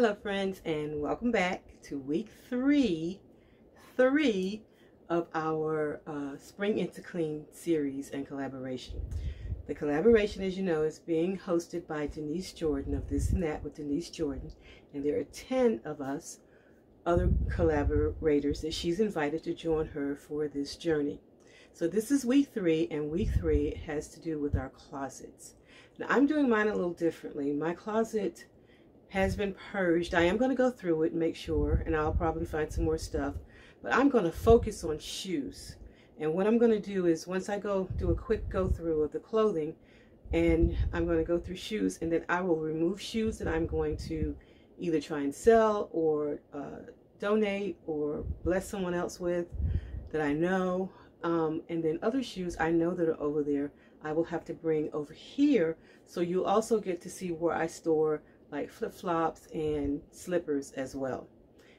Hello friends, and welcome back to week three of our Spring Into Clean series and collaboration. The collaboration, as you know, is being hosted by Denise Jordan of This and That with Denise Jordan, and there are 10 of us other collaborators that she's invited to join her for this journey. So this is week three, and week three has to do with our closets. Now I'm doing mine a little differently. My closet has been purged. I am going to go through it and make sure, and I'll probably find some more stuff, but I'm going to focus on shoes. And what I'm going to do is, once I go do a quick go through of the clothing, and I'm going to go through shoes, and then I will remove shoes that I'm going to either try and sell or donate or bless someone else with that I know, and then other shoes I know that are over there I will have to bring over here, so you'll also get to see where I store like flip-flops and slippers as well.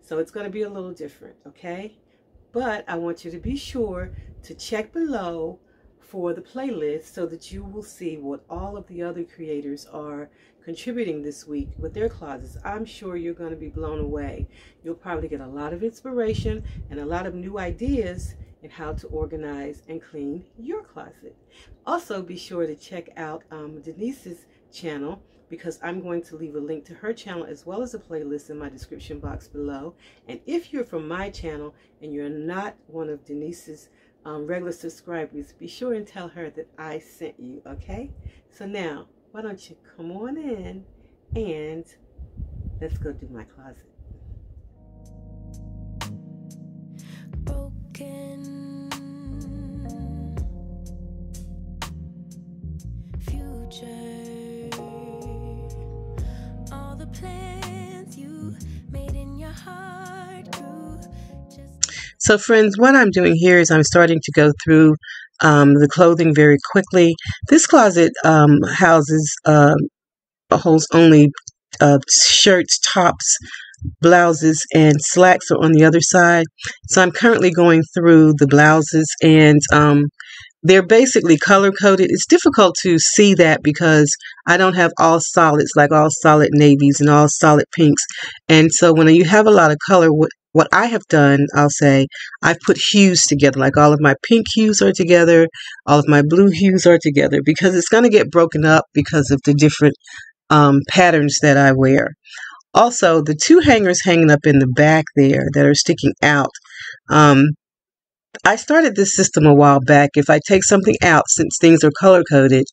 So it's going to be a little different, okay? But I want you to be sure to check below for the playlist so that you will see what all of the other creators are contributing this week with their closets. I'm sure you're going to be blown away. You'll probably get a lot of inspiration and a lot of new ideas in how to organize and clean your closet. Also, be sure to check out Denise's channel, because I'm going to leave a link to her channel as well as a playlist in my description box below. And if you're from my channel and you're not one of Denise's regular subscribers, be sure and tell her that I sent you, okay? So now, why don't you come on in and let's go do my closet. Broken future. So friends, what I'm doing here is I'm starting to go through the clothing very quickly. This closet holds only shirts, tops, blouses, and slacks are on the other side. So I'm currently going through the blouses, and they're basically color-coded. It's difficult to see that because I don't have all solids, like all solid navies and all solid pinks. And so when you have a lot of color, what I have done, I'll say, I've put hues together, like all of my pink hues are together, all of my blue hues are together, because it's going to get broken up because of the different patterns that I wear. Also, the two hangers hanging up in the back there that are sticking out, I started this system a while back. If I take something out, since things are color-coded,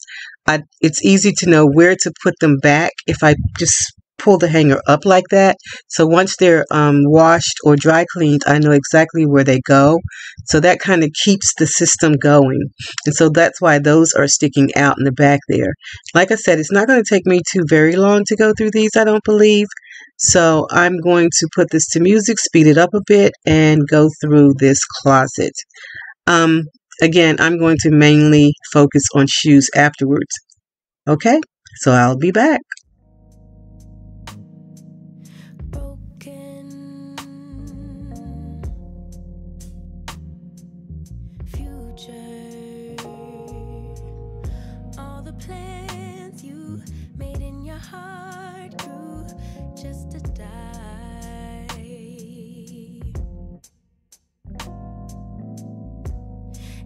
it's easy to know where to put them back if I just pull the hanger up like that. So once they're washed or dry cleaned, I know exactly where they go. So that kind of keeps the system going. And so that's why those are sticking out in the back there. Like I said, it's not going to take me very long to go through these, I don't believe. So I'm going to put this to music, speed it up a bit, and go through this closet. Again, I'm going to mainly focus on shoes afterwards. Okay, so I'll be back. All the plans you made in your heart grew just to die.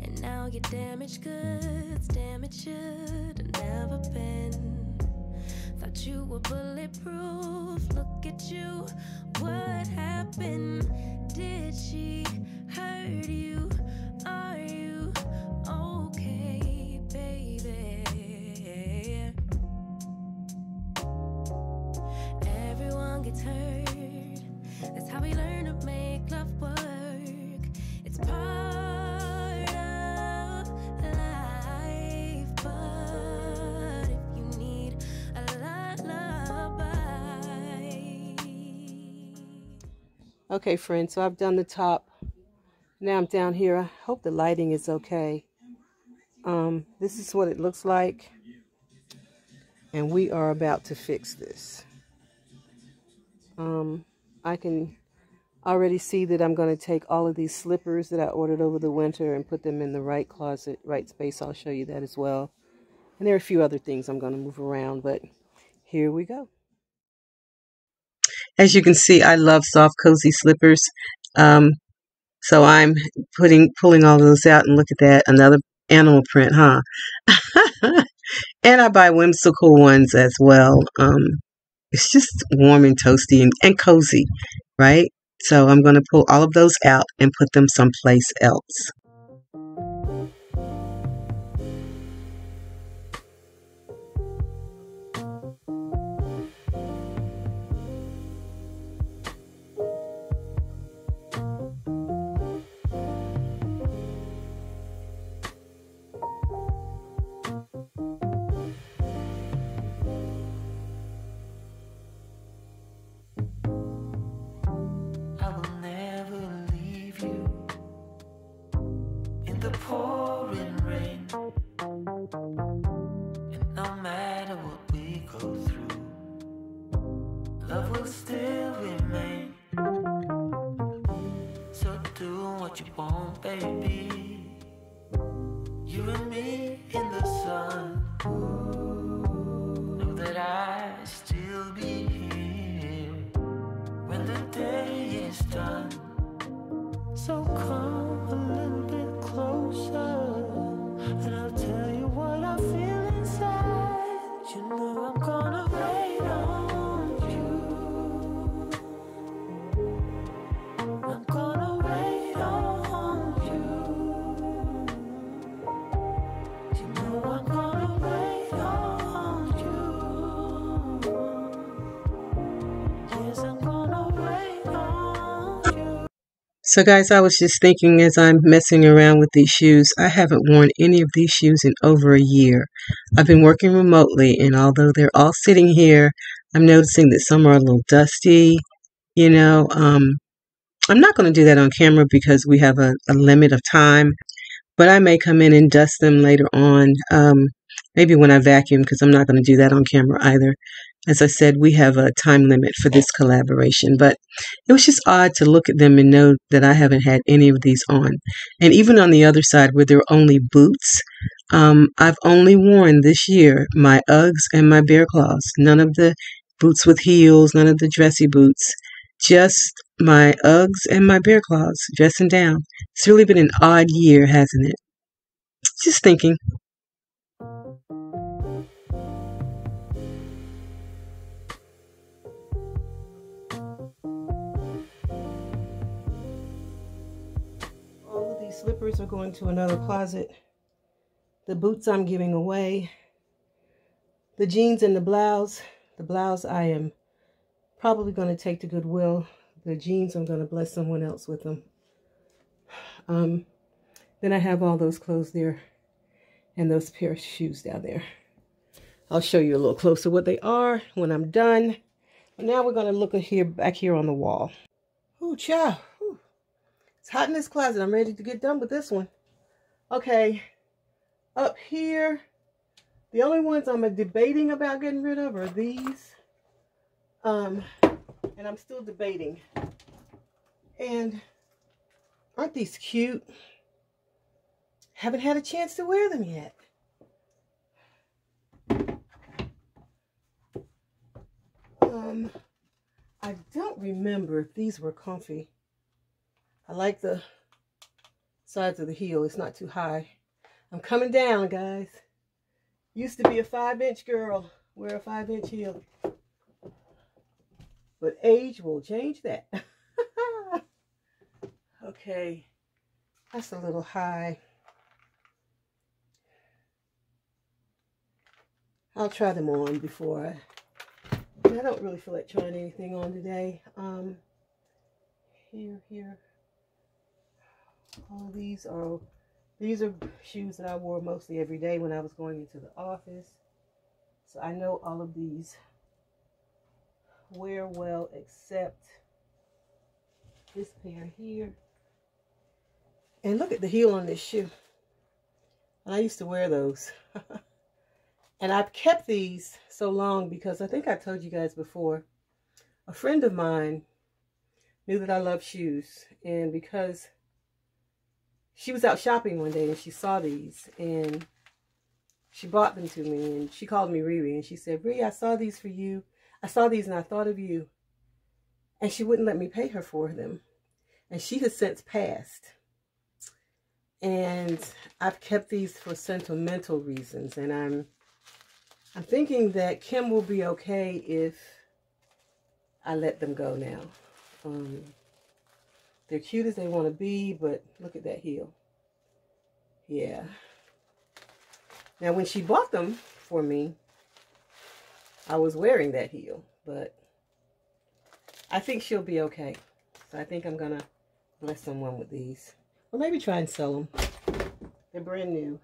And now your damaged goods, damage should have never been. Thought you were bulletproof, look at you, what happened? Did she hurt you? Are you okay, baby? Everyone gets hurt, that's how we learn to make love work. It's part of life, but if you need a lullaby. Okay friends, so I've done the top. Now I'm down here. I hope the lighting is okay. This is what it looks like, and we are about to fix this. I can already see that I'm going to take all of these slippers that I ordered over the winter and put them in the right closet, right space. I'll show you that as well. And there are a few other things I'm going to move around, but here we go. As you can see, I love soft, cozy slippers. So I'm pulling all those out, and look at that, another animal print, huh? And I buy whimsical ones as well. It's just warm and toasty and cozy, right? So I'm going to pull all of those out and put them someplace else. Pouring rain, and no matter what we go through, love will still remain. So do what you want, baby. You and me in the sun. Know that I'll still be here when the day is done. So come a little bit closer, and I'll tell you what I feel inside. You know I'm gonna wait on you. I'm gonna wait on you. You know I'm gonna wait on you. Yes, I'm gonna wait on you. So guys, I was just thinking as I'm messing around with these shoes, I haven't worn any of these shoes in over a year. I've been working remotely, and although they're all sitting here, I'm noticing that some are a little dusty. You know, I'm not going to do that on camera because we have a limit of time, but I may come in and dust them later on, maybe when I vacuum, because I'm not going to do that on camera either. As I said, we have a time limit for this collaboration, but it was just odd to look at them and know that I haven't had any of these on. And even on the other side where there are only boots, I've only worn this year my Uggs and my Bear Claws. None of the boots with heels, none of the dressy boots, just my Uggs and my Bear Claws, dressing down. It's really been an odd year, hasn't it? Just thinking. Slippers are going to another closet. The boots I'm giving away. The jeans and the blouse. The blouse I am probably going to take to Goodwill. The jeans I'm going to bless someone else with them. Then I have all those clothes there and those pair of shoes down there. I'll show you a little closer what they are when I'm done. But now we're going to look at here, back here on the wall. Ooh, child. It's hot in this closet. I'm ready to get done with this one. Okay, up here, the only ones I'm debating about getting rid of are these. And I'm still debating. And aren't these cute? Haven't had a chance to wear them yet. I don't remember if these were comfy. I like the sides of the heel. It's not too high. I'm coming down, guys. Used to be a 5-inch girl. Wear a 5-inch heel. But age will change that. Okay. That's a little high. I'll try them on before I don't really feel like trying anything on today. Here. All these are shoes that I wore mostly every day when I was going into the office. So I know all of these wear well, except this pair here. And look at the heel on this shoe. And I used to wear those. And I've kept these so long because I think I told you guys before, a friend of mine knew that I love shoes, and because she was out shopping one day and she saw these and she brought them to me, and she called me Riri, and she said, Riri, I saw these for you. I saw these and I thought of you. and she wouldn't let me pay her for them. And she has since passed. And I've kept these for sentimental reasons. And I'm thinking that Kim will be okay if I let them go now. They're cute as they want to be, but look at that heel. Yeah. Now, when she bought them for me, I was wearing that heel, but I think she'll be okay. So I think I'm going to bless someone with these. Or maybe try and sell them. They're brand new.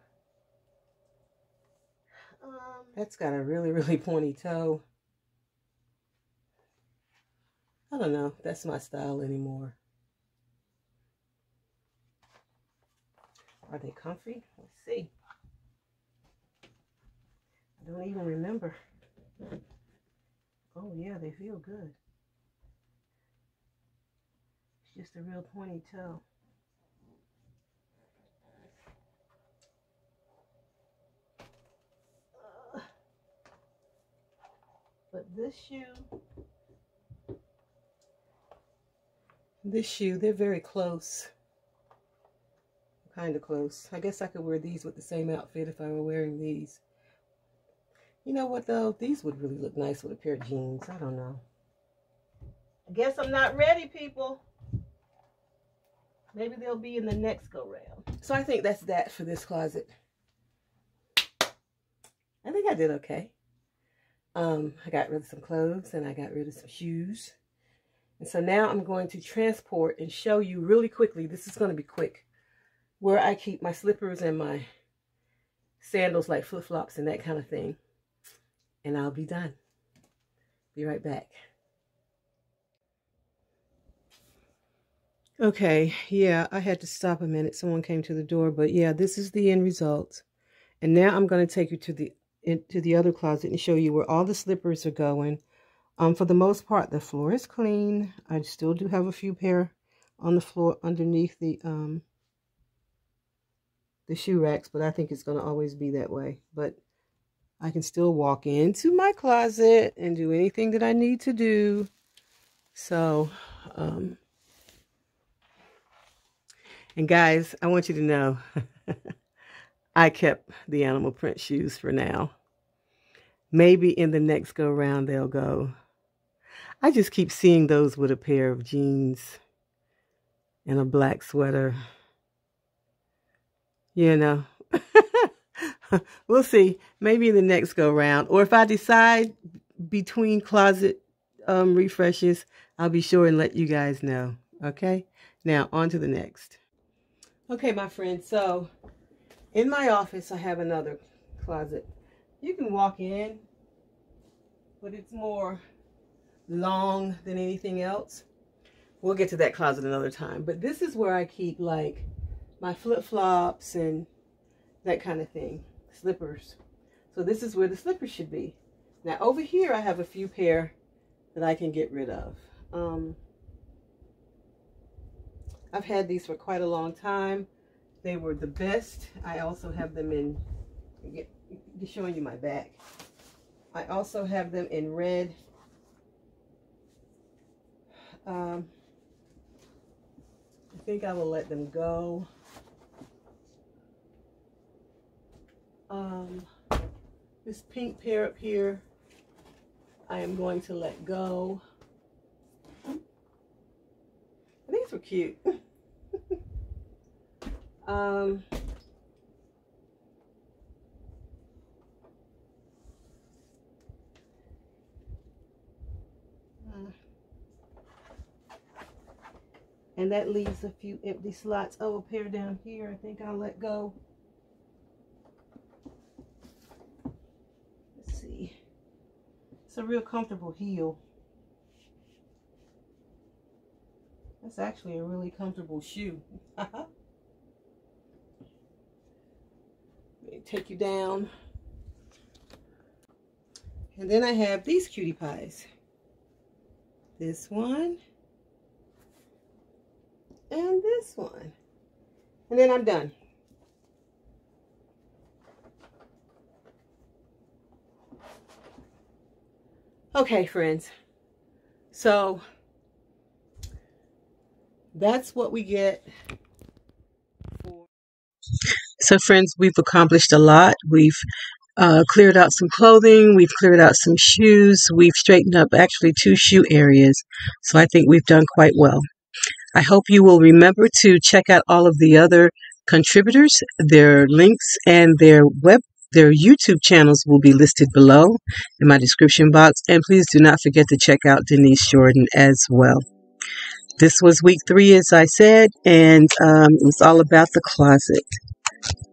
That's got a really, really pointy toe. I don't know if that's my style anymore. Are they comfy? Let's see. I don't even remember. Oh yeah, they feel good. It's just a real pointy toe. But this shoe, they're very close. Kind of close. I guess I could wear these with the same outfit if I were wearing these. You know what though? These would really look nice with a pair of jeans. I don't know. I guess I'm not ready, people. Maybe they'll be in the next go round. So I think that's that for this closet. I think I did okay. I got rid of some clothes and I got rid of some shoes. And so now I'm going to transport and show you really quickly. This is going to be quick. Where I keep my slippers and my sandals like flip-flops and that kind of thing. And I'll be done. Be right back. Okay, yeah, I had to stop a minute. Someone came to the door, but yeah, this is the end result. And now I'm going to take you to the other closet and show you where all the slippers are going. For the most part, the floor is clean. I still do have a few pair on the floor underneath the shoe racks, but I think it's going to always be that way. But I can still walk into my closet and do anything that I need to do. So, and guys, I want you to know, I kept the animal print shoes for now. Maybe in the next go round, they'll go. I just keep seeing those with a pair of jeans and a black sweater. You know, we'll see. Maybe in the next go round, or if I decide between closet refreshes, I'll be sure and let you guys know. Okay, now on to the next. Okay, my friends, so in my office I have another closet. You can walk in, but it's more long than anything else. We'll get to that closet another time, but this is where I keep like my flip-flops and that kind of thing, slippers. So this is where the slippers should be. Now over here I have a few pair that I can get rid of. I've had these for quite a long time. They were the best. I also have them in, just showing you my back. I also have them in red. I think I will let them go. This pink pair up here, I am going to let go. These were cute. And that leaves a few empty slots. Oh, a pair down here, I think I'll let go. Let's see. It's a real comfortable heel. That's actually a really comfortable shoe. Let me take you down. And then I have these cutie pies. This one. And this one. And then I'm done. Okay, friends. So that's what we get. So friends, we've accomplished a lot. We've cleared out some clothing. We've cleared out some shoes. We've straightened up actually 2 shoe areas. So I think we've done quite well. I hope you will remember to check out all of the other contributors. Their links and their YouTube channels will be listed below in my description box. And please do not forget to check out Denise Jordan as well. This was week 3, as I said, and it was all about the closet.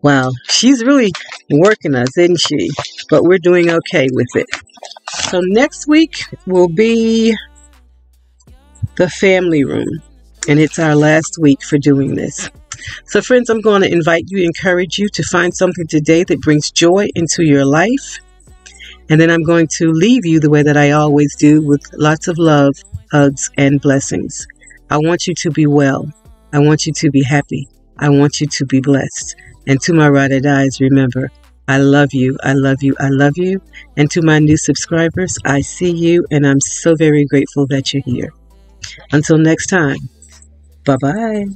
Wow, she's really working us, isn't she? But we're doing okay with it. So next week will be the family room, and it's our last week for doing this. So friends, I'm going to encourage you to find something today that brings joy into your life. And then I'm going to leave you the way that I always do, with lots of love, hugs, and blessings. I want you to be well. I want you to be happy. I want you to be blessed. And to my rotted eyes, remember, I love you, I love you, I love you. And to my new subscribers, I see you, and I'm so very grateful that you're here. Until next time, bye-bye.